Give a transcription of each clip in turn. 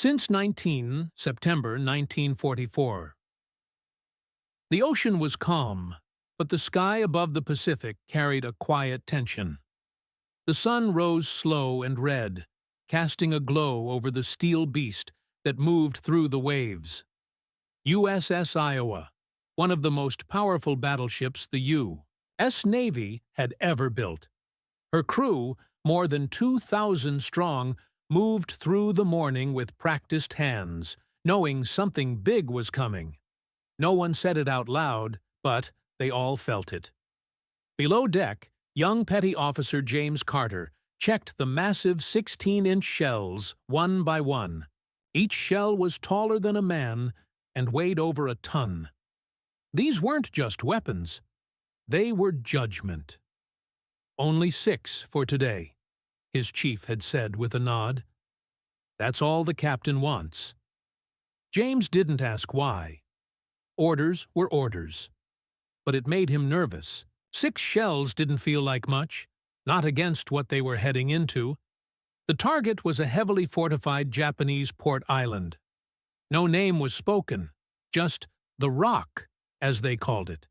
Since September 1944. The ocean was calm, but the sky above the Pacific carried a quiet tension. The sun rose slow and red, casting a glow over the steel beast that moved through the waves. USS Iowa, one of the most powerful battleships the U.S. Navy had ever built. Her crew, more than 2,000 strong, moved through the morning with practiced hands, knowing something big was coming. No one said it out loud, but they all felt it. Below deck, young Petty Officer James Carter checked the massive 16-inch shells one by one. Each shell was taller than a man and weighed over a ton. These weren't just weapons. They were judgment. "Only 6 for today," his chief had said with a nod. "That's all the captain wants." James didn't ask why. Orders were orders. But it made him nervous. 6 shells didn't feel like much, not against what they were heading into. The target was a heavily fortified Japanese port island. No name was spoken, just the Rock, as they called it.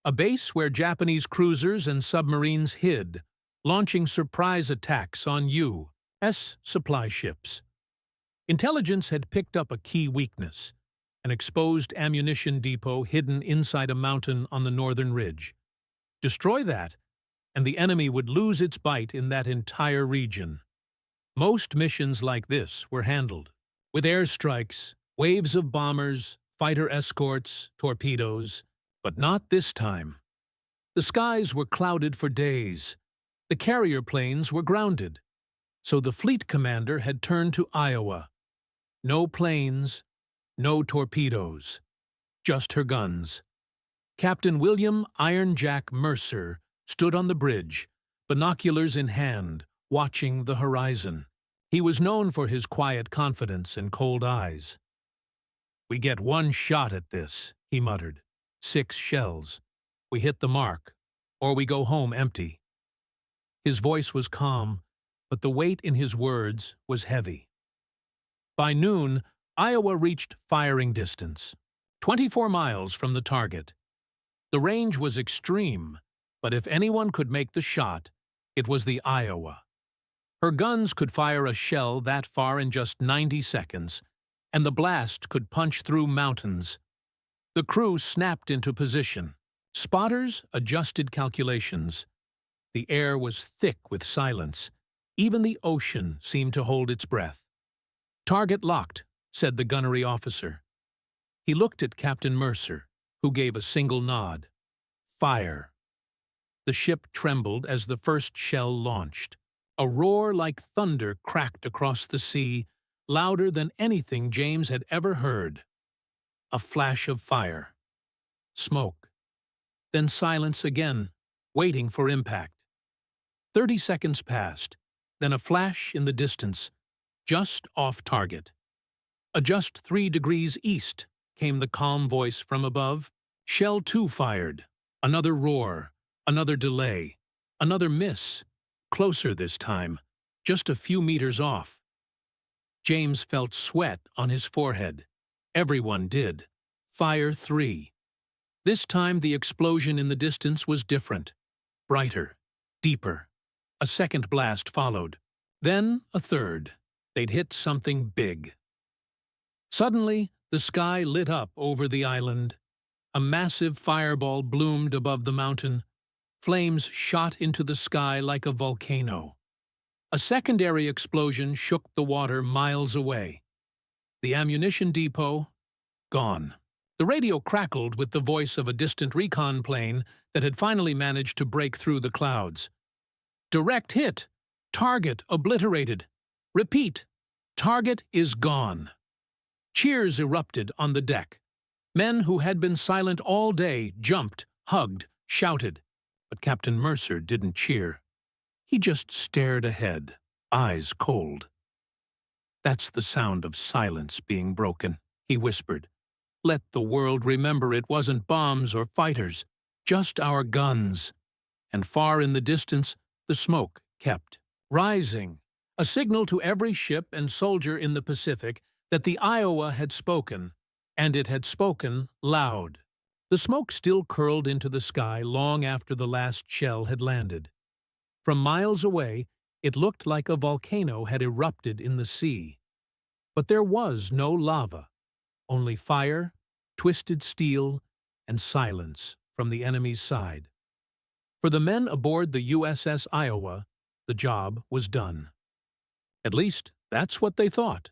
A base where Japanese cruisers and submarines hid, launching surprise attacks on U.S. supply ships. Intelligence had picked up a key weakness, an exposed ammunition depot hidden inside a mountain on the northern ridge. Destroy that, and the enemy would lose its bite in that entire region. Most missions like this were handled with airstrikes, waves of bombers, fighter escorts, torpedoes, but not this time. The skies were clouded for days. The carrier planes were grounded. So the fleet commander had turned to Iowa. No planes, no torpedoes, just her guns. Captain William Iron Jack Mercer stood on the bridge, binoculars in hand, watching the horizon. He was known for his quiet confidence and cold eyes. "We get one shot at this," he muttered. 6 shells. We hit the mark, or we go home empty. His voice was calm, but the weight in his words was heavy. By noon, Iowa reached firing distance, 24 miles from the target. The range was extreme, but if anyone could make the shot, it was the Iowa. Her guns could fire a shell that far in just 90 seconds, and the blast could punch through mountains. The crew snapped into position. Spotters adjusted calculations. The air was thick with silence. Even the ocean seemed to hold its breath. "Target locked," said the gunnery officer. He looked at Captain Mercer, who gave a single nod. "Fire." The ship trembled as the first shell launched. A roar like thunder cracked across the sea, louder than anything James had ever heard. A flash of fire. Smoke. Then silence again, waiting for impact. 30 seconds passed, then a flash in the distance, just off target. "Adjust 3 degrees east," came the calm voice from above. Shell 2 fired. Another roar, another delay, another miss. Closer this time, just a few meters off. James felt sweat on his forehead. Everyone did. Fire 3. This time the explosion in the distance was different. Brighter, deeper. A second blast followed. Then a third. They'd hit something big. Suddenly, the sky lit up over the island. A massive fireball bloomed above the mountain. Flames shot into the sky like a volcano. A secondary explosion shook the water miles away. The ammunition depot, gone. The radio crackled with the voice of a distant recon plane that had finally managed to break through the clouds. "Direct hit. Target obliterated. Repeat. Target is gone." Cheers erupted on the deck. Men who had been silent all day jumped, hugged, shouted. But Captain Mercer didn't cheer. He just stared ahead, eyes cold. "That's the sound of silence being broken," he whispered. "Let the world remember it wasn't bombs or fighters, just our guns." And far in the distance, the smoke kept rising, a signal to every ship and soldier in the Pacific that the Iowa had spoken, and it had spoken loud. The smoke still curled into the sky long after the last shell had landed. From miles away, it looked like a volcano had erupted in the sea. But there was no lava, only fire, twisted steel, and silence from the enemy's side. For the men aboard the USS Iowa, the job was done. At least, that's what they thought.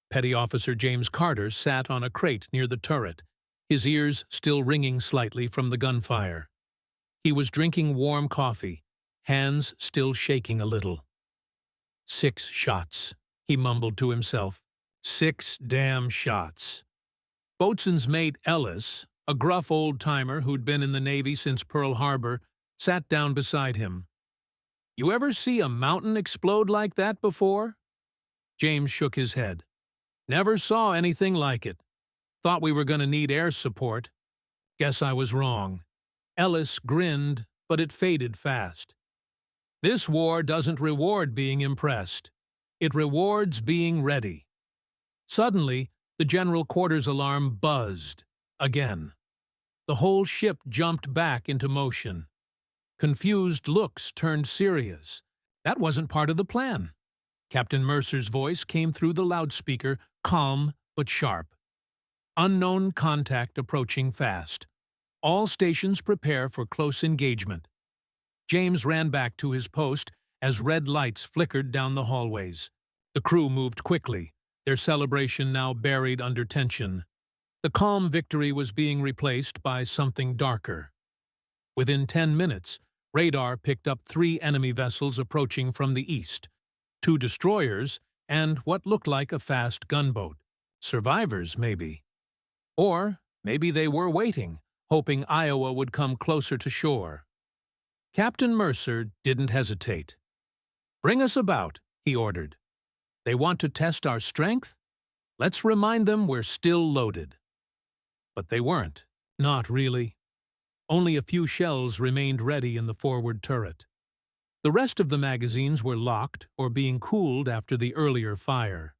Petty Officer James Carter sat on a crate near the turret, his ears still ringing slightly from the gunfire. He was drinking warm coffee, hands still shaking a little. 6 shots, he mumbled to himself. 6 damn shots. Boatswain's mate Ellis, a gruff old-timer who'd been in the Navy since Pearl Harbor, sat down beside him. "You ever see a mountain explode like that before?" James shook his head. "Never saw anything like it. Thought we were going to need air support. Guess I was wrong." Ellis grinned, but it faded fast. "This war doesn't reward being impressed. It rewards being ready." Suddenly, the general quarters alarm buzzed. Again. The whole ship jumped back into motion. Confused looks turned serious. That wasn't part of the plan. Captain Mercer's voice came through the loudspeaker, calm but sharp. "Unknown contact approaching fast. All stations prepare for close engagement." James ran back to his post as red lights flickered down the hallways. The crew moved quickly, their celebration now buried under tension. The calm victory was being replaced by something darker. Within 10 minutes, radar picked up 3 enemy vessels approaching from the east, 2 destroyers, and what looked like a fast gunboat. Survivors, maybe. Or maybe they were waiting, hoping Iowa would come closer to shore. Captain Mercer didn't hesitate. "Bring us about," he ordered. "They want to test our strength? Let's remind them we're still loaded." But they weren't. Not really. Only a few shells remained ready in the forward turret. The rest of the magazines were locked or being cooled after the earlier fire.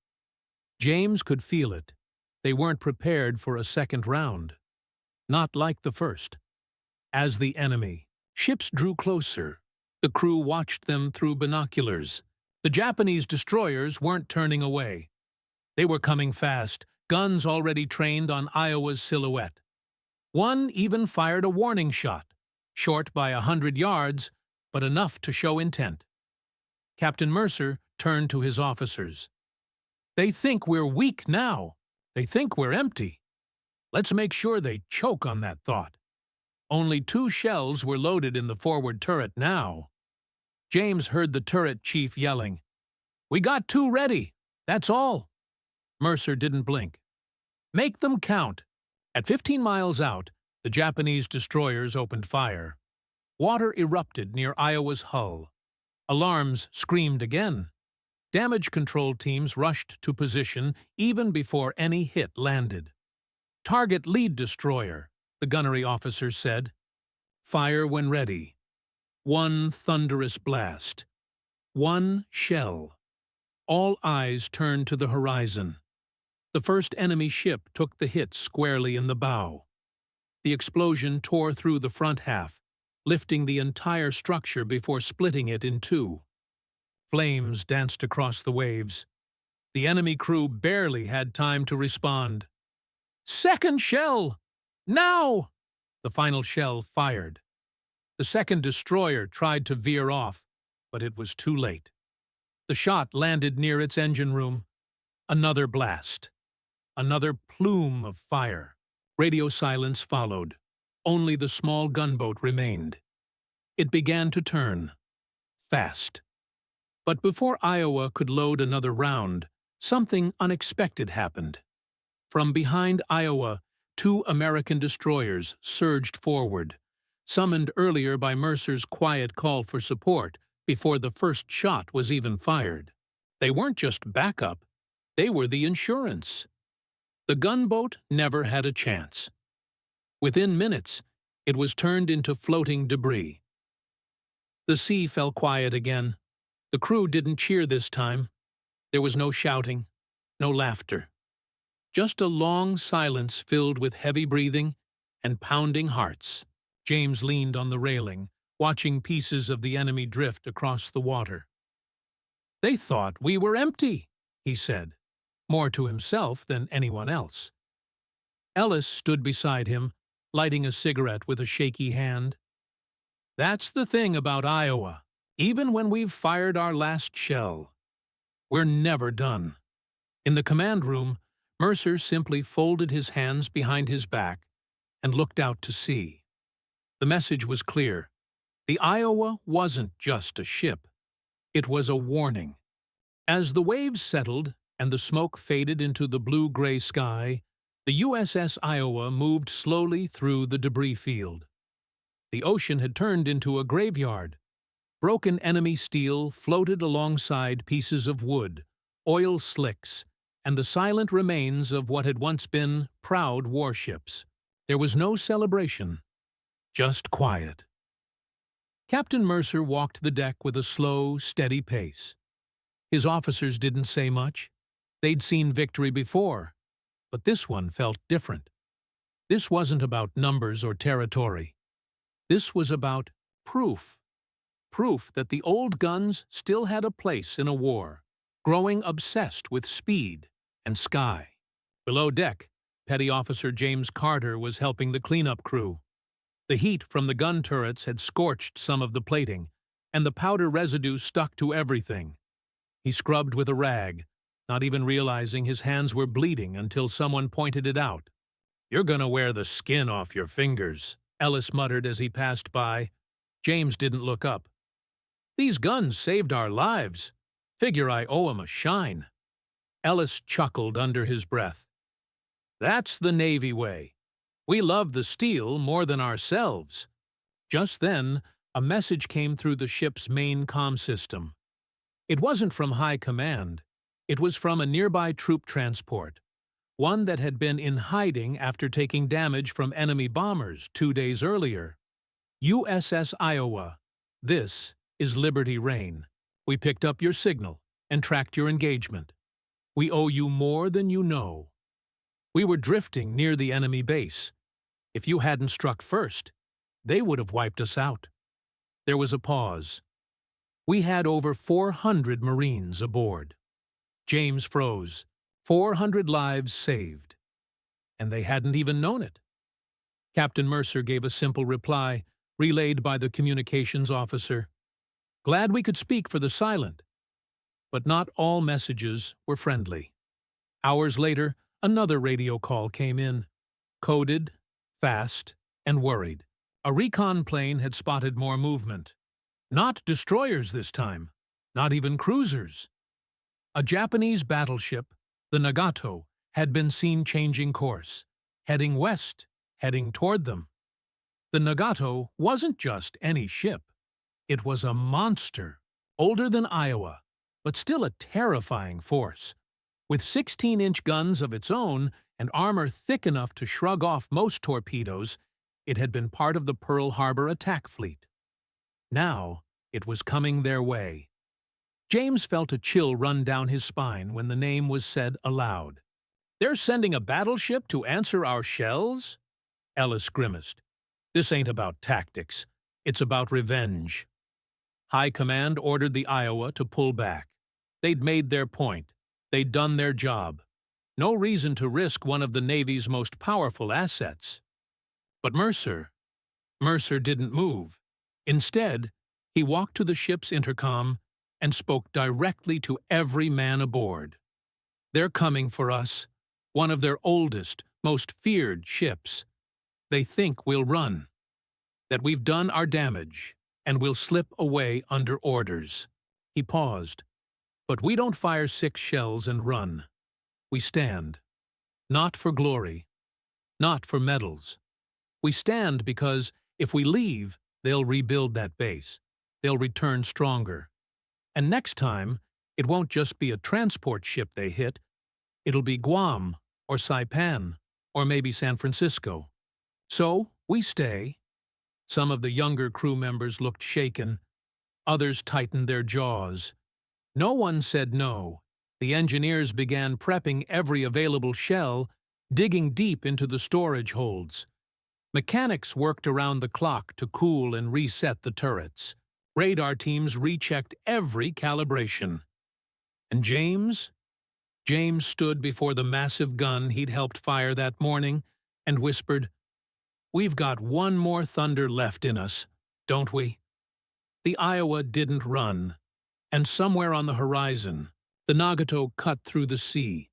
James could feel it. They weren't prepared for a second round. Not like the first. As the enemy ships drew closer, the crew watched them through binoculars. The Japanese destroyers weren't turning away. They were coming fast, guns already trained on Iowa's silhouette. One even fired a warning shot, short by 100 yards, but enough to show intent. Captain Mercer turned to his officers. "They think we're weak now. They think we're empty. Let's make sure they choke on that thought." Only 2 shells were loaded in the forward turret now. James heard the turret chief yelling, "We got 2 ready. That's all." Mercer didn't blink. "Make them count." At 15 miles out, the Japanese destroyers opened fire. Water erupted near Iowa's hull. Alarms screamed again. Damage control teams rushed to position even before any hit landed. "Target lead destroyer," the gunnery officer said. "Fire when ready." 1 thunderous blast. 1 shell. All eyes turned to the horizon. The first enemy ship took the hit squarely in the bow. The explosion tore through the front half, lifting the entire structure before splitting it in 2. Flames danced across the waves. The enemy crew barely had time to respond. "Second shell! Now!" The final shell fired. The second destroyer tried to veer off, but it was too late. The shot landed near its engine room. Another blast. Another plume of fire. Radio silence followed. Only the small gunboat remained. It began to turn. Fast. But before Iowa could load another round, something unexpected happened. From behind Iowa, 2 American destroyers surged forward, summoned earlier by Mercer's quiet call for support before the first shot was even fired. They weren't just backup, they were the insurance. The gunboat never had a chance. Within minutes, it was turned into floating debris. The sea fell quiet again. The crew didn't cheer this time. There was no shouting, no laughter. Just a long silence filled with heavy breathing and pounding hearts. James leaned on the railing, watching pieces of the enemy drift across the water. "They thought we were empty," he said, more to himself than anyone else. Ellis stood beside him, lighting a cigarette with a shaky hand. "That's the thing about Iowa. Even when we've fired our last shell, we're never done." In the command room, Mercer simply folded his hands behind his back and looked out to sea. The message was clear. The Iowa wasn't just a ship. It was a warning. As the waves settled and the smoke faded into the blue-gray sky, the USS Iowa moved slowly through the debris field. The ocean had turned into a graveyard. Broken enemy steel floated alongside pieces of wood, oil slicks, and the silent remains of what had once been proud warships. There was no celebration, just quiet. Captain Mercer walked the deck with a slow, steady pace. His officers didn't say much. They'd seen victory before, but this one felt different. This wasn't about numbers or territory. This was about proof. Proof that the old guns still had a place in a war, growing obsessed with speed and sky. Below deck, Petty Officer James Carter was helping the cleanup crew. The heat from the gun turrets had scorched some of the plating, and the powder residue stuck to everything. He scrubbed with a rag, not even realizing his hands were bleeding until someone pointed it out. "You're gonna wear the skin off your fingers," Ellis muttered as he passed by. James didn't look up. "These guns saved our lives. Figure I owe 'em a shine." Ellis chuckled under his breath. "That's the Navy way. We love the steel more than ourselves." Just then, a message came through the ship's main comm system. It wasn't from high command. It was from a nearby troop transport, one that had been in hiding after taking damage from enemy bombers 2 days earlier. "USS Iowa, this is Liberty Reign. We picked up your signal and tracked your engagement. We owe you more than you know. We were drifting near the enemy base. If you hadn't struck first, they would have wiped us out." There was a pause. "We had over 400 Marines aboard." James froze. 400 lives saved. And they hadn't even known it. Captain Mercer gave a simple reply, relayed by the communications officer. "Glad we could speak for the silent." But not all messages were friendly. Hours later, another radio call came in. Coded, fast, and worried. A recon plane had spotted more movement. Not destroyers this time. Not even cruisers. A Japanese battleship, the Nagato, had been seen changing course, heading west, heading toward them. The Nagato wasn't just any ship. It was a monster, older than Iowa, but still a terrifying force. With 16-inch guns of its own and armor thick enough to shrug off most torpedoes, it had been part of the Pearl Harbor attack fleet. Now, it was coming their way. James felt a chill run down his spine when the name was said aloud. "They're sending a battleship to answer our shells?" Ellis grimaced. "This ain't about tactics. It's about revenge." High Command ordered the Iowa to pull back. They'd made their point. They'd done their job. No reason to risk one of the Navy's most powerful assets. But Mercer didn't move. Instead, he walked to the ship's intercom and spoke directly to every man aboard. "They're coming for us, one of their oldest, most feared ships. They think we'll run, that we've done our damage, and we'll slip away under orders." He paused. "But we don't fire 6 shells and run. We stand. Not for glory. Not for medals. We stand because if we leave, they'll rebuild that base. They'll return stronger. And next time, it won't just be a transport ship they hit. It'll be Guam, or Saipan, or maybe San Francisco. So, we stay." Some of the younger crew members looked shaken. Others tightened their jaws. No one said no. The engineers began prepping every available shell, digging deep into the storage holds. Mechanics worked around the clock to cool and reset the turrets. Radar teams rechecked every calibration. And James? James stood before the massive gun he'd helped fire that morning and whispered, "We've got one more thunder left in us, don't we?" The Iowa didn't run, and somewhere on the horizon, the Nagato cut through the sea,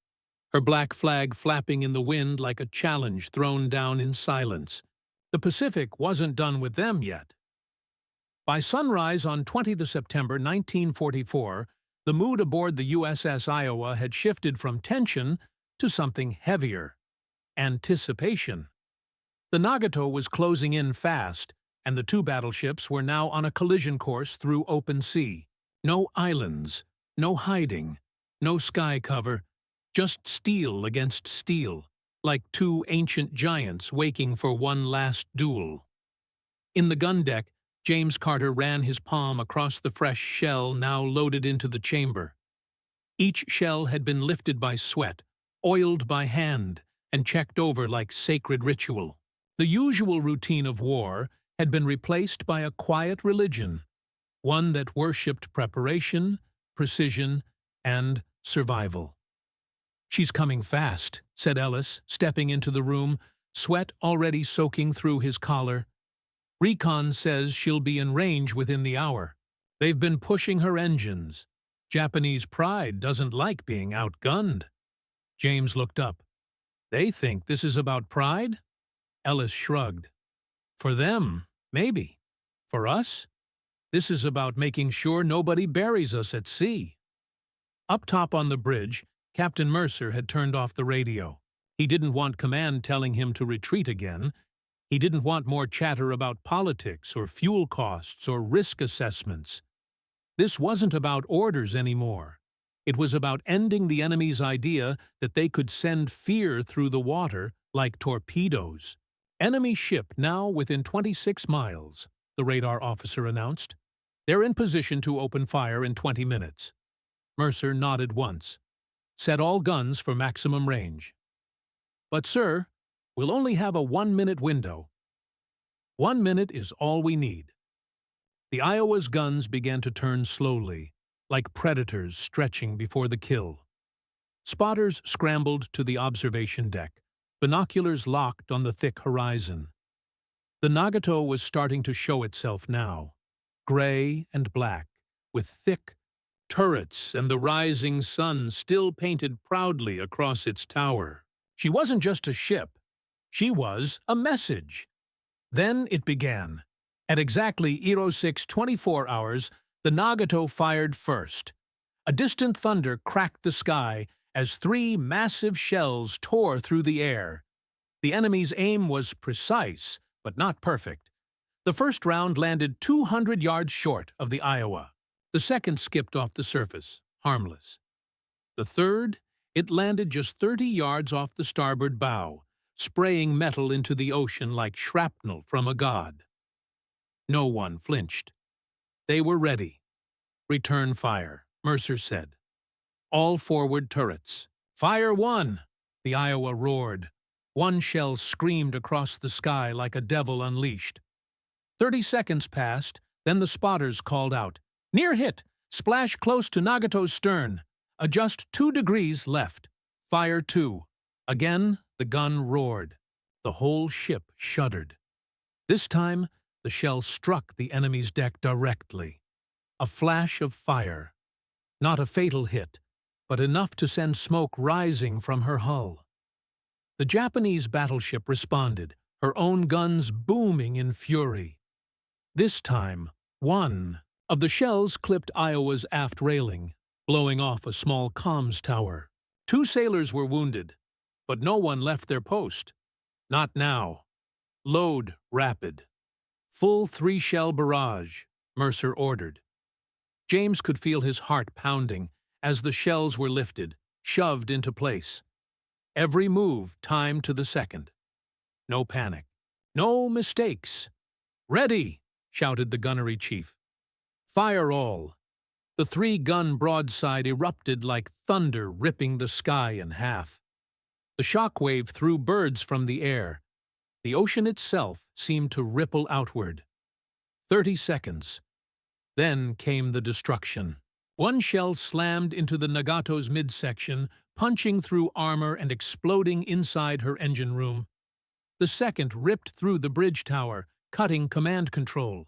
her black flag flapping in the wind like a challenge thrown down in silence. The Pacific wasn't done with them yet. By sunrise on 20th September 1944, the mood aboard the USS Iowa had shifted from tension to something heavier: anticipation. The Nagato was closing in fast, and the two battleships were now on a collision course through open sea. No islands, no hiding, no sky cover, just steel against steel, like two ancient giants waking for one last duel. In the gun deck, James Carter ran his palm across the fresh shell now loaded into the chamber. Each shell had been lifted by sweat, oiled by hand, and checked over like sacred ritual. The usual routine of war had been replaced by a quiet religion, one that worshipped preparation, precision, and survival. "She's coming fast," said Ellis, stepping into the room, sweat already soaking through his collar. "Recon says she'll be in range within the hour. They've been pushing her engines. Japanese pride doesn't like being outgunned." James looked up. "They think this is about pride?" Ellis shrugged. "For them, maybe. For us, this is about making sure nobody buries us at sea." Up top on the bridge, Captain Mercer had turned off the radio. He didn't want command telling him to retreat again. He didn't want more chatter about politics or fuel costs or risk assessments. This wasn't about orders anymore. It was about ending the enemy's idea that they could send fear through the water like torpedoes. "Enemy ship now within 26 miles, the radar officer announced. "They're in position to open fire in 20 minutes. Mercer nodded once. "Set all guns for maximum range." "But, sir, we'll only have a 1-minute window." "1 minute is all we need." The Iowa's guns began to turn slowly, like predators stretching before the kill. Spotters scrambled to the observation deck, binoculars locked on the thick horizon. The Nagato was starting to show itself now, gray and black, with thick turrets and the rising sun still painted proudly across its tower. She wasn't just a ship. She was a message. Then it began. At exactly 06:24 hours, the Nagato fired first. A distant thunder cracked the sky as 3 massive shells tore through the air. The enemy's aim was precise, but not perfect. The first round landed 200 yards short of the Iowa. The second skipped off the surface, harmless. The third, it landed just 30 yards off the starboard bow, spraying metal into the ocean like shrapnel from a god. No one flinched. They were ready. "Return fire," Mercer said. "All forward turrets. Fire 1!" The Iowa roared. One shell screamed across the sky like a devil unleashed. 30 seconds passed, then the spotters called out, "Near hit! Splash close to Nagato's stern. Adjust 2 degrees left. Fire 2. Again, the gun roared. The whole ship shuddered. This time, the shell struck the enemy's deck directly. A flash of fire. Not a fatal hit, but enough to send smoke rising from her hull. The Japanese battleship responded, her own guns booming in fury. This time, one of the shells clipped Iowa's aft railing, blowing off a small comms tower. 2 sailors were wounded, but no one left their post. Not now. "Load rapid. Full 3-shell barrage," Mercer ordered. James could feel his heart pounding as the shells were lifted, shoved into place. Every move timed to the second. No panic. No mistakes. "Ready!" shouted the gunnery chief. "Fire all." The three-gun broadside erupted like thunder, ripping the sky in half. The shockwave threw birds from the air. The ocean itself seemed to ripple outward. 30 seconds. Then came the destruction. One shell slammed into the Nagato's midsection, punching through armor and exploding inside her engine room. The second ripped through the bridge tower, cutting command control.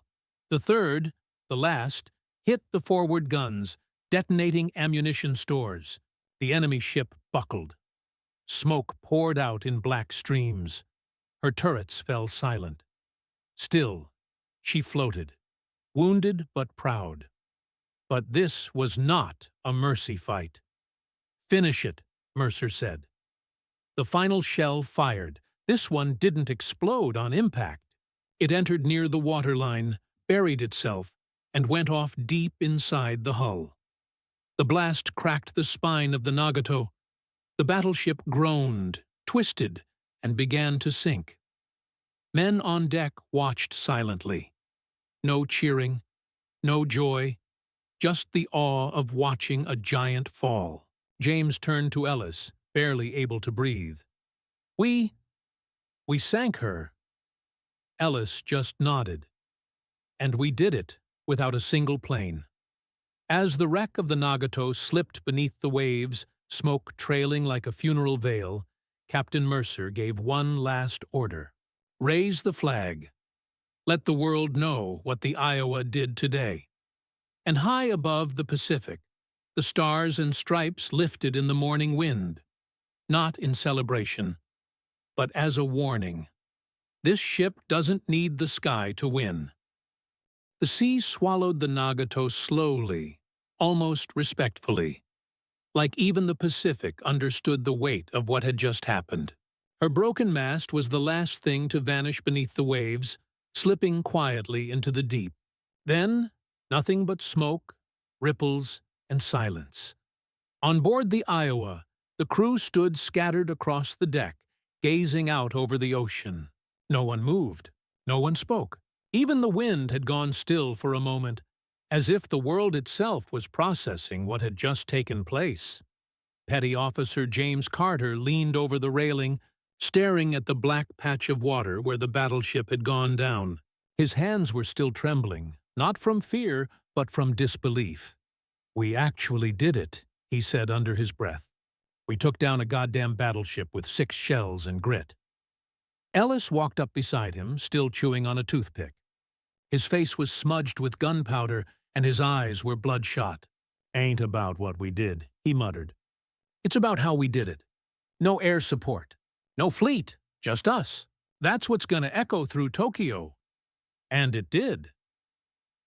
The third, the last, hit the forward guns, detonating ammunition stores. The enemy ship buckled. Smoke poured out in black streams. Her turrets fell silent. Still, she floated, wounded but proud. But this was not a mercy fight. "Finish it," Mercer said. The final shell fired. This one didn't explode on impact. It entered near the waterline, buried itself, and went off deep inside the hull. The blast cracked the spine of the Nagato. The battleship groaned, twisted, and began to sink. Men on deck watched silently. No cheering, no joy, just the awe of watching a giant fall. James turned to Ellis, barely able to breathe. We sank her." Ellis just nodded. "And we did it without a single plane." As the wreck of the Nagato slipped beneath the waves, smoke trailing like a funeral veil, Captain Mercer gave one last order. "Raise the flag. Let the world know what the Iowa did today." And high above the Pacific, the stars and stripes lifted in the morning wind, not in celebration, but as a warning. This ship doesn't need the sky to win. The sea swallowed the Nagato slowly, almost respectfully, like even the Pacific understood the weight of what had just happened. Her broken mast was the last thing to vanish beneath the waves, slipping quietly into the deep. Then, nothing but smoke, ripples, and silence. On board the Iowa, the crew stood scattered across the deck, gazing out over the ocean. No one moved. No one spoke. Even the wind had gone still for a moment, as if the world itself was processing what had just taken place. Petty Officer James Carter leaned over the railing, staring at the black patch of water where the battleship had gone down. His hands were still trembling, not from fear, but from disbelief. "We actually did it," he said under his breath. "We took down a goddamn battleship with 6 shells and grit." Ellis walked up beside him, still chewing on a toothpick. His face was smudged with gunpowder, and his eyes were bloodshot. "Ain't about what we did," he muttered. "It's about how we did it. No air support. No fleet. Just us. That's what's gonna echo through Tokyo." And it did.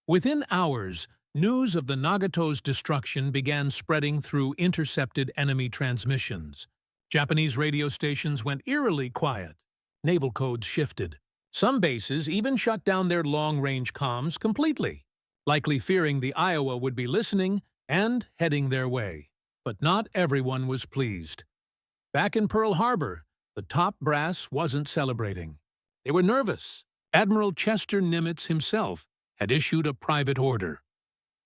Within hours, news of the Nagato's destruction began spreading through intercepted enemy transmissions. Japanese radio stations went eerily quiet. Naval codes shifted. Some bases even shut down their long-range comms completely, likely fearing the Iowa would be listening and heading their way. But not everyone was pleased. Back in Pearl Harbor, the top brass wasn't celebrating. They were nervous. Admiral Chester Nimitz himself had issued a private order.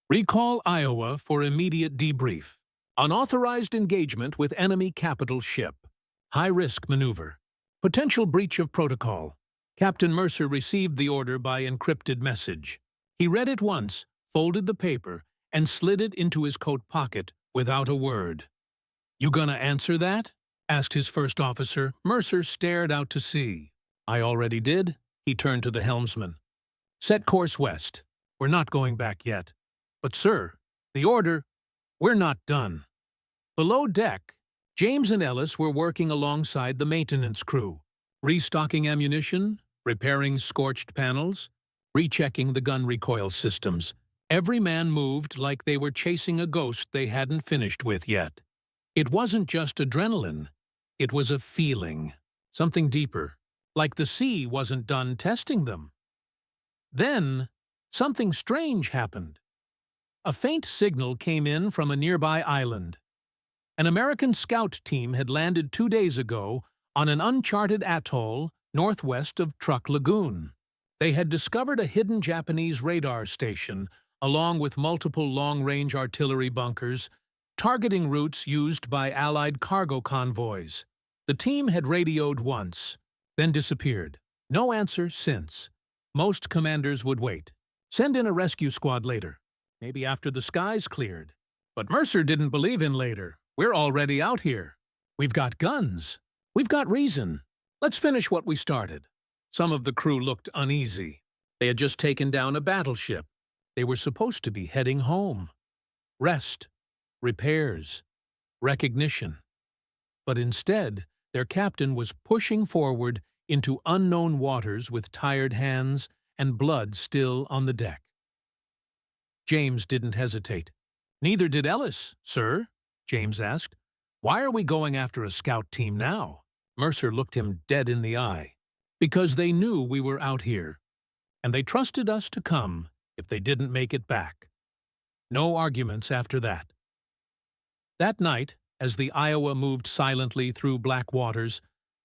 "Recall Iowa for immediate debrief. Unauthorized engagement with enemy capital ship. High-risk maneuver. Potential breach of protocol." Captain Mercer received the order by encrypted message. He read it once, folded the paper, and slid it into his coat pocket without a word. "You gonna answer that?" asked his first officer. Mercer stared out to sea. "I already did." He turned to the helmsman. "Set course west. We're not going back yet." "But, sir, the order—" "We're not done." Below deck, James and Ellis were working alongside the maintenance crew, restocking ammunition, repairing scorched panels, rechecking the gun recoil systems. Every man moved like they were chasing a ghost they hadn't finished with yet. It wasn't just adrenaline. It was a feeling, something deeper, like the sea wasn't done testing them. Then, something strange happened. A faint signal came in from a nearby island. An American scout team had landed 2 days ago on an uncharted atoll northwest of Truk Lagoon. They had discovered a hidden Japanese radar station, along with multiple long-range artillery bunkers, targeting routes used by Allied cargo convoys. The team had radioed once, then disappeared. No answer since. Most commanders would wait. Send in a rescue squad later, maybe after the skies cleared. But Mercer didn't believe in later. We're already out here. We've got guns. We've got reason. Let's finish what we started. Some of the crew looked uneasy. They had just taken down a battleship. They were supposed to be heading home. Rest, repairs, recognition. But instead, their captain was pushing forward into unknown waters with tired hands and blood still on the deck. James didn't hesitate. "Neither did Ellis, sir," James asked. "Why are we going after a scout team now?" Mercer looked him dead in the eye. "Because they knew we were out here, and they trusted us to come if they didn't make it back." No arguments after that. That night, as the Iowa moved silently through black waters,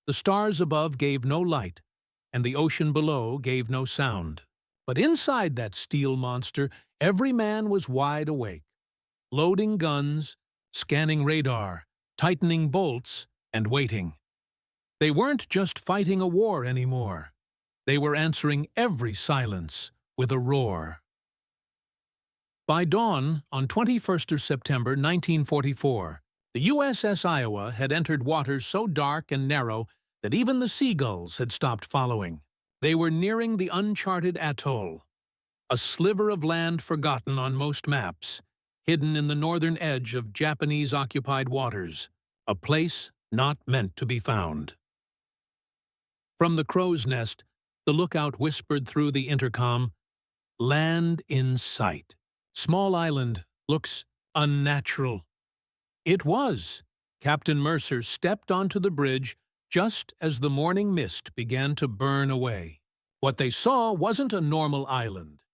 the stars above gave no light, and the ocean below gave no sound. But inside that steel monster, every man was wide awake, loading guns, scanning radar, tightening bolts, and waiting. They weren't just fighting a war anymore. They were answering every silence with a roar. By dawn, on 21st of September 1944, the USS Iowa had entered waters so dark and narrow that even the seagulls had stopped following. They were nearing the uncharted atoll, a sliver of land forgotten on most maps, hidden in the northern edge of Japanese-occupied waters, a place not meant to be found. From the crow's nest, the lookout whispered through the intercom, "Land in sight. Small island, looks unnatural." It was. Captain Mercer stepped onto the bridge just as the morning mist began to burn away. What they saw wasn't a normal island.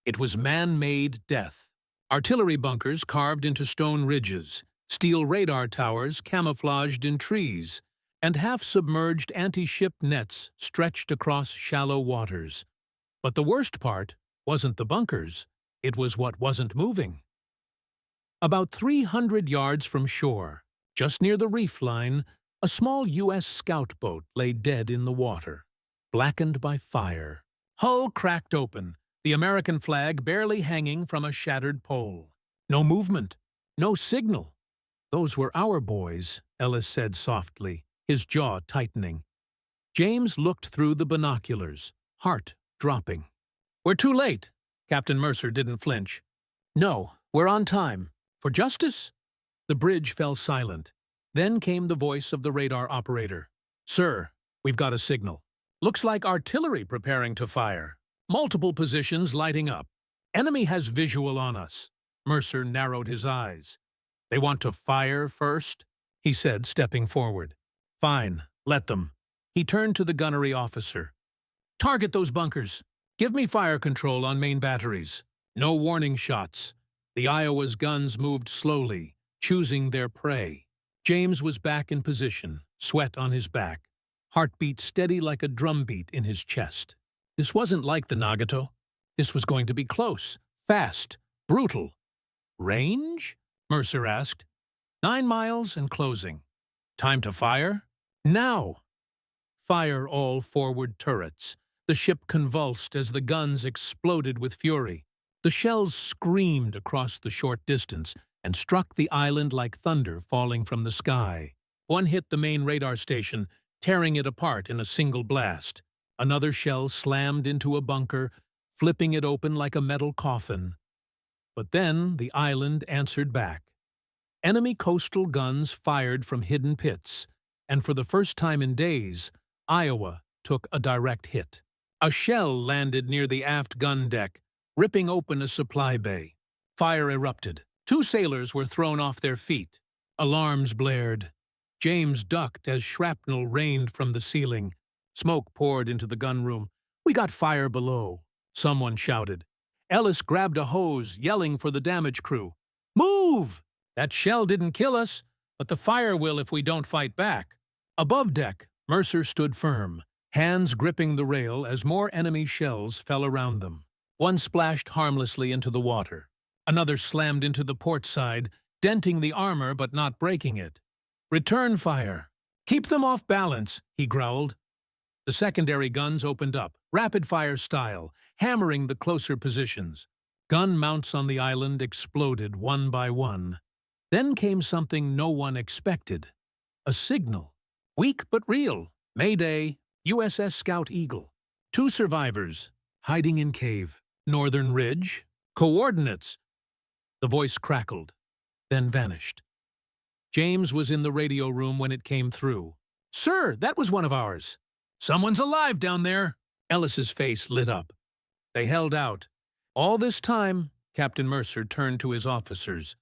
It was man-made death. Artillery bunkers carved into stone ridges, steel radar towers camouflaged in trees, and half-submerged anti-ship nets stretched across shallow waters. But the worst part wasn't the bunkers. It was what wasn't moving. About 300 yards from shore, just near the reef line, a small U.S. scout boat lay dead in the water, blackened by fire. Hull cracked open, the American flag barely hanging from a shattered pole. No movement, no signal. "Those were our boys," Ellis said softly, his jaw tightening. James looked through the binoculars, heart dropping. "We're too late." Captain Mercer didn't flinch. "No, we're on time. For justice?" The bridge fell silent. Then came the voice of the radar operator. "Sir, we've got a signal. Looks like artillery preparing to fire. Multiple positions lighting up. Enemy has visual on us." Mercer narrowed his eyes. "They want to fire first?" he said, stepping forward. "Fine, let them." He turned to the gunnery officer. "Target those bunkers. Give me fire control on main batteries. No warning shots." The Iowa's guns moved slowly, choosing their prey. James was back in position, sweat on his back, heartbeat steady like a drumbeat in his chest. This wasn't like the Nagato. This was going to be close, fast, brutal. "Range?" Mercer asked. 9 miles and closing. "Time to fire?" "Now!" Fire all forward turrets. The ship convulsed as the guns exploded with fury. The shells screamed across the short distance and struck the island like thunder falling from the sky. One hit the main radar station, tearing it apart in a single blast. Another shell slammed into a bunker, flipping it open like a metal coffin. But then the island answered back. Enemy coastal guns fired from hidden pits, and for the first time in days, Iowa took a direct hit. A shell landed near the aft gun deck, ripping open a supply bay. Fire erupted. 2 sailors were thrown off their feet. Alarms blared. James ducked as shrapnel rained from the ceiling. Smoke poured into the gunroom. "We got fire below," someone shouted. Ellis grabbed a hose, yelling for the damage crew. "Move! That shell didn't kill us, but the fire will if we don't fight back." Above deck, Mercer stood firm, hands gripping the rail as more enemy shells fell around them. One splashed harmlessly into the water. Another slammed into the port side, denting the armor but not breaking it. "Return fire! Keep them off balance," he growled. The secondary guns opened up, rapid-fire style, hammering the closer positions. Gun mounts on the island exploded one by one. Then came something no one expected. A signal. Weak but real. Mayday, USS Scout Eagle. 2 survivors, hiding in cave. Northern Ridge. Coordinates. The voice crackled, then vanished. James was in the radio room when it came through. "Sir, that was one of ours." "Someone's alive down there." Ellis's face lit up. They held out. All this time, Captain Mercer turned to his officers.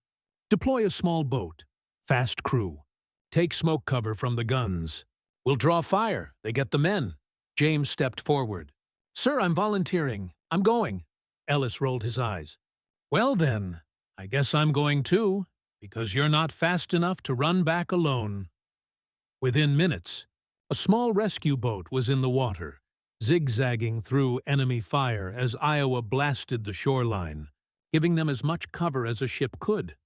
"Deploy a small boat. Fast crew. Take smoke cover from the guns. We'll draw fire. They get the men." James stepped forward. "Sir, I'm volunteering. I'm going." Ellis rolled his eyes. "Well then, I guess I'm going too, because you're not fast enough to run back alone." Within minutes, a small rescue boat was in the water, zigzagging through enemy fire as Iowa blasted the shoreline, giving them as much cover as a ship could.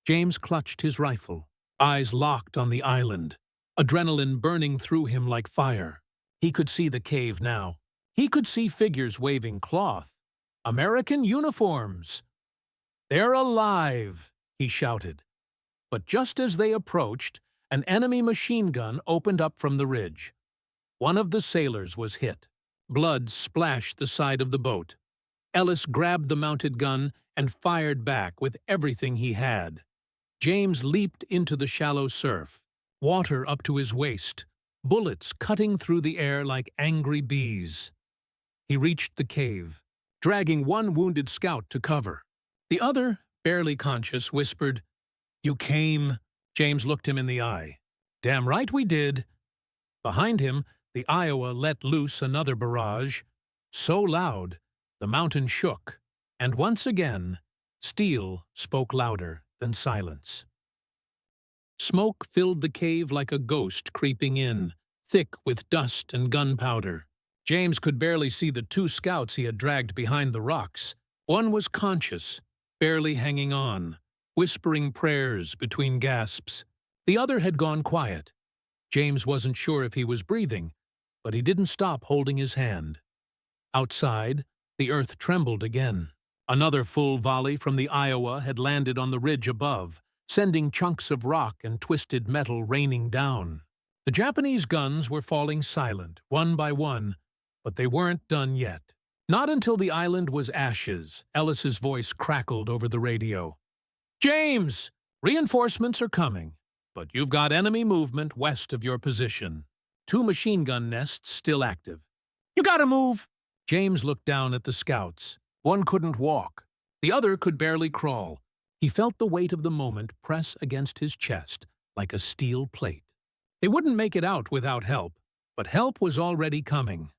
James clutched his rifle, eyes locked on the island, adrenaline burning through him like fire. He could see the cave now. He could see figures waving cloth. American uniforms. "They're alive!" he shouted. But just as they approached, an enemy machine gun opened up from the ridge. One of the sailors was hit. Blood splashed the side of the boat. Ellis grabbed the mounted gun and fired back with everything he had. James leaped into the shallow surf, water up to his waist, bullets cutting through the air like angry bees. He reached the cave, dragging one wounded scout to cover. The other, barely conscious, whispered, "You came." James looked him in the eye. "Damn right we did." Behind him, the Iowa let loose another barrage, so loud the mountain shook, and once again, steel spoke louder than silence. Smoke filled the cave like a ghost creeping in, thick with dust and gunpowder. James could barely see the 2 scouts he had dragged behind the rocks. One was conscious, barely hanging on, whispering prayers between gasps. The other had gone quiet. James wasn't sure if he was breathing, but he didn't stop holding his hand. Outside, the earth trembled again. Another full volley from the Iowa had landed on the ridge above, sending chunks of rock and twisted metal raining down. The Japanese guns were falling silent, one by one, but they weren't done yet. Not until the island was ashes, Ellis's voice crackled over the radio. "James! Reinforcements are coming, but you've got enemy movement west of your position. 2 machine gun nests still active. You gotta move!" James looked down at the scouts. One couldn't walk. The other could barely crawl. He felt the weight of the moment press against his chest like a steel plate. They wouldn't make it out without help, but help was already coming.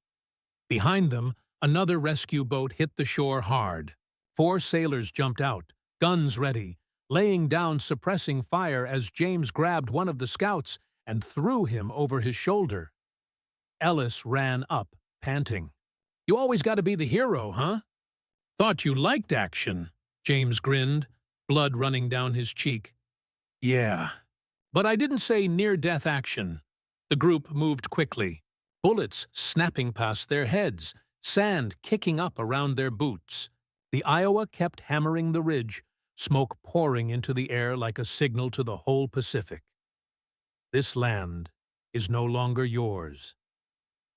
Behind them, another rescue boat hit the shore hard. 4 sailors jumped out, guns ready, laying down suppressing fire as James grabbed one of the scouts and threw him over his shoulder. Ellis ran up, panting. "You always got to be the hero, huh?" "Thought you liked action," James grinned, blood running down his cheek. "Yeah, but I didn't say near-death action." The group moved quickly, bullets snapping past their heads, sand kicking up around their boots. The Iowa kept hammering the ridge, smoke pouring into the air like a signal to the whole Pacific. "This land is no longer yours."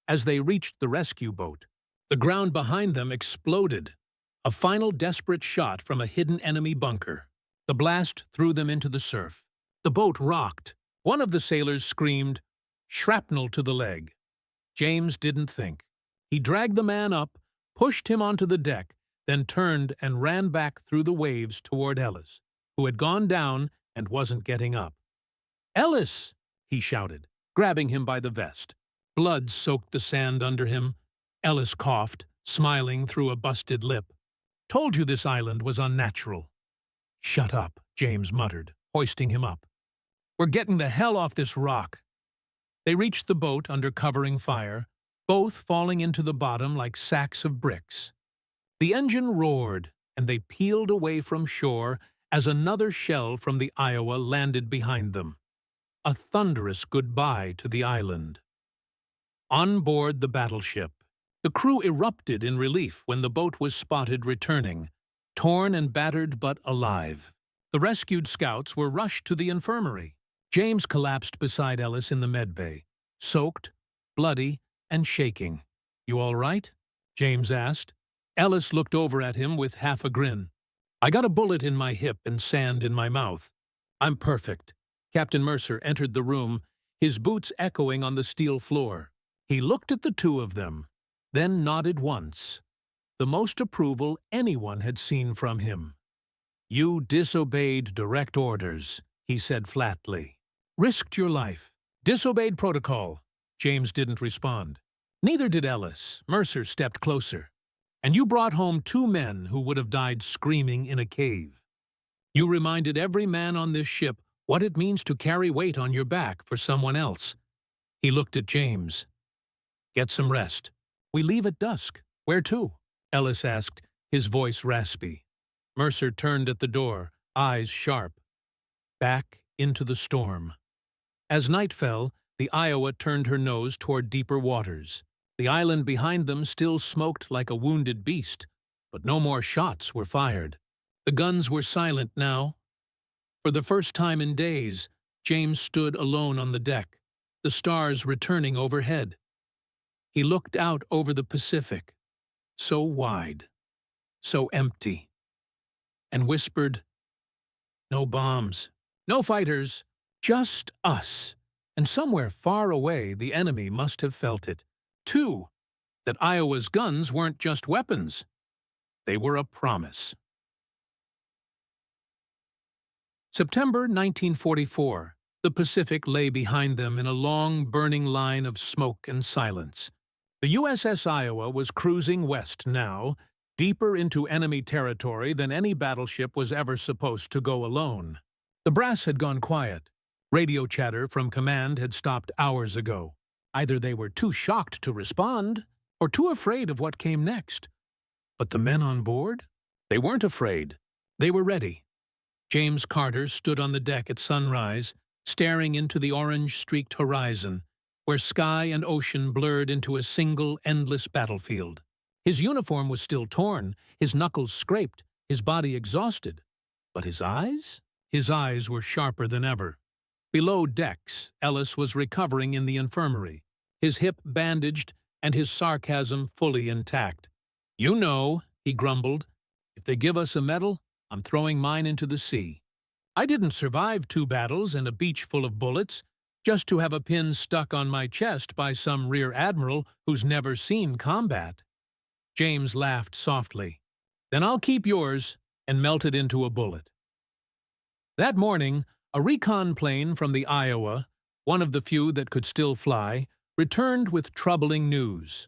As they reached the rescue boat, the ground behind them exploded. A final desperate shot from a hidden enemy bunker. The blast threw them into the surf. The boat rocked. One of the sailors screamed, "Shrapnel to the leg." James didn't think. He dragged the man up, pushed him onto the deck, then turned and ran back through the waves toward Ellis, who had gone down and wasn't getting up. "Ellis!" he shouted, grabbing him by the vest. Blood soaked the sand under him. Ellis coughed, smiling through a busted lip. "Told you this island was unnatural." "Shut up," James muttered, hoisting him up. "We're getting the hell off this rock." They reached the boat under covering fire, both falling into the bottom like sacks of bricks. The engine roared, and they peeled away from shore as another shell from the Iowa landed behind them. A thunderous goodbye to the island. On board the battleship, the crew erupted in relief when the boat was spotted returning, torn and battered but alive. The rescued scouts were rushed to the infirmary. James collapsed beside Ellis in the medbay, soaked, bloody, and shaking. "You all right?" James asked. Ellis looked over at him with half a grin. "I got a bullet in my hip and sand in my mouth. I'm perfect." Captain Mercer entered the room, his boots echoing on the steel floor. He looked at the two of them, then nodded once, the most approval anyone had seen from him. "You disobeyed direct orders," he said flatly. "Risked your life. Disobeyed protocol." James didn't respond. Neither did Ellis. Mercer stepped closer. "And you brought home 2 men who would have died screaming in a cave. You reminded every man on this ship what it means to carry weight on your back for someone else." He looked at James. "Get some rest. We leave at dusk. Where to?" Ellis asked, his voice raspy. Mercer turned at the door, eyes sharp. Back into the storm. As night fell, the Iowa turned her nose toward deeper waters. The island behind them still smoked like a wounded beast, but no more shots were fired. The guns were silent now. For the first time in days, James stood alone on the deck, the stars returning overhead. He looked out over the Pacific, so wide, so empty, and whispered, "No bombs, no fighters, just us." And somewhere far away the enemy must have felt it, too, that Iowa's guns weren't just weapons. They were a promise. September 1944. The Pacific lay behind them in a long, burning line of smoke and silence. The USS Iowa was cruising west now, deeper into enemy territory than any battleship was ever supposed to go alone. The brass had gone quiet. Radio chatter from command had stopped hours ago. Either they were too shocked to respond, or too afraid of what came next. But the men on board? They weren't afraid. They were ready. James Carter stood on the deck at sunrise, staring into the orange-streaked horizon, where sky and ocean blurred into a single, endless battlefield. His uniform was still torn, his knuckles scraped, his body exhausted. But his eyes? His eyes were sharper than ever. Below decks, Ellis was recovering in the infirmary, his hip bandaged and his sarcasm fully intact. "You know," he grumbled, "if they give us a medal, I'm throwing mine into the sea. I didn't survive 2 battles and a beach full of bullets, just to have a pin stuck on my chest by some rear admiral who's never seen combat." James laughed softly. "Then I'll keep yours," and melted into a bullet. That morning, a recon plane from the Iowa, one of the few that could still fly, returned with troubling news.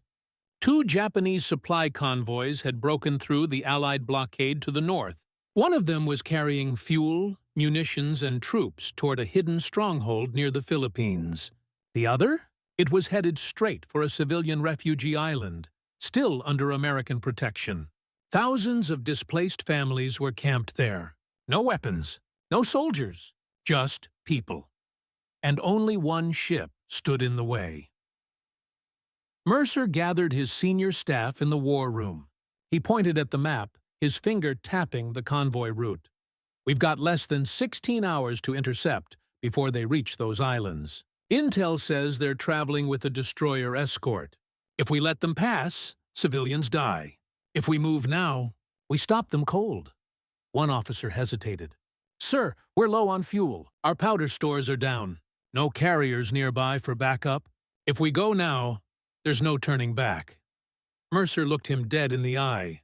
2 Japanese supply convoys had broken through the Allied blockade to the north. One of them was carrying fuel, munitions, and troops toward a hidden stronghold near the Philippines. The other? It was headed straight for a civilian refugee island, still under American protection. Thousands of displaced families were camped there. No weapons, no soldiers, just people. And only one ship stood in the way. Mercer gathered his senior staff in the war room. He pointed at the map, his finger tapping the convoy route. "We've got less than 16 hours to intercept before they reach those islands. Intel says they're traveling with a destroyer escort. If we let them pass, civilians die. If we move now, we stop them cold." One officer hesitated. "Sir, we're low on fuel. Our powder stores are down. No carriers nearby for backup. If we go now, there's no turning back." Mercer looked him dead in the eye.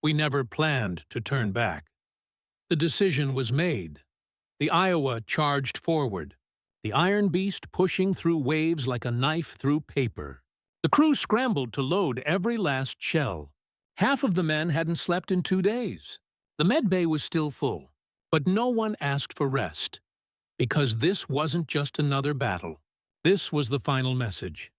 "We never planned to turn back." The decision was made. The Iowa charged forward, the iron beast pushing through waves like a knife through paper. The crew scrambled to load every last shell. Half of the men hadn't slept in 2 days. The medbay was still full, but no one asked for rest. Because this wasn't just another battle. This was the final message.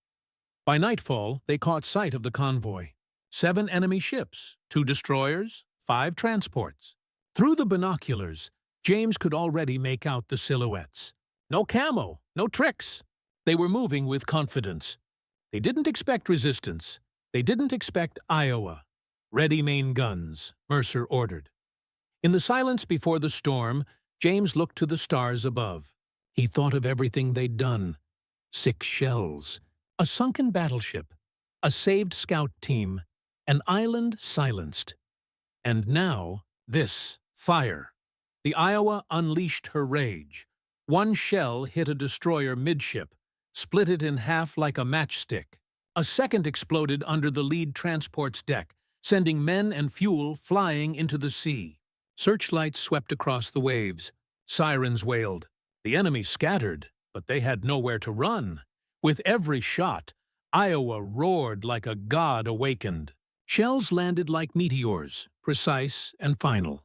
By nightfall, they caught sight of the convoy. 7 enemy ships, 2 destroyers, 5 transports. Through the binoculars, James could already make out the silhouettes. No camo, no tricks. They were moving with confidence. They didn't expect resistance. They didn't expect Iowa. "Ready main guns," Mercer ordered. In the silence before the storm, James looked to the stars above. He thought of everything they'd done. 6 shells, a sunken battleship, a saved scout team, an island silenced. And now, this fire. The Iowa unleashed her rage. 1 shell hit a destroyer midship, split it in half like a matchstick. A second exploded under the lead transport's deck, sending men and fuel flying into the sea. Searchlights swept across the waves. Sirens wailed. The enemy scattered, but they had nowhere to run. With every shot, Iowa roared like a god awakened. Shells landed like meteors, precise and final.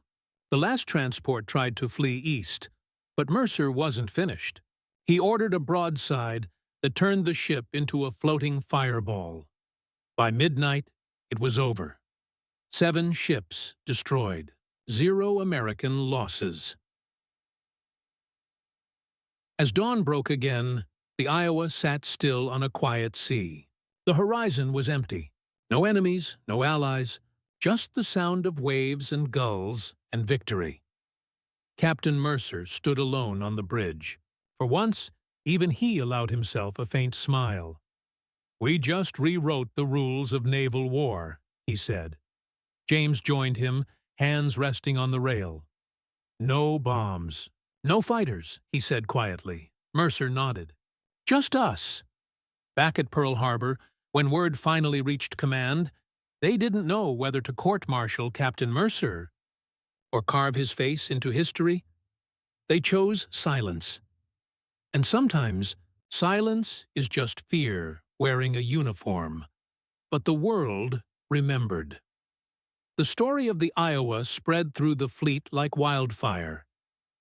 The last transport tried to flee east, but Mercer wasn't finished. He ordered a broadside that turned the ship into a floating fireball. By midnight, it was over. 7 ships destroyed, 0 American losses. As dawn broke again, the Iowa sat still on a quiet sea. The horizon was empty. No enemies, no allies, just the sound of waves and gulls and victory. Captain Mercer stood alone on the bridge. For once, even he allowed himself a faint smile. "We just rewrote the rules of naval war," he said. James joined him, hands resting on the rail. "No bombs. No fighters," he said quietly. Mercer nodded. "Just us." Back at Pearl Harbor, when word finally reached command, they didn't know whether to court-martial Captain Mercer or carve his face into history. They chose silence. And sometimes, silence is just fear wearing a uniform. But the world remembered. The story of the Iowa spread through the fleet like wildfire.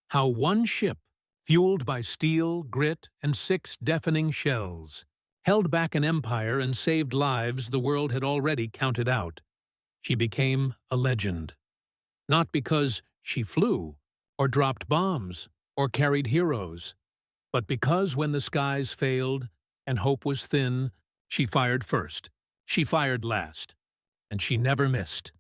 How 1 ship, fueled by steel, grit, and 6 deafening shells, held back an empire and saved lives the world had already counted out. She became a legend. Not because she flew, or dropped bombs, or carried heroes, but because when the skies failed and hope was thin, she fired first, she fired last, and she never missed.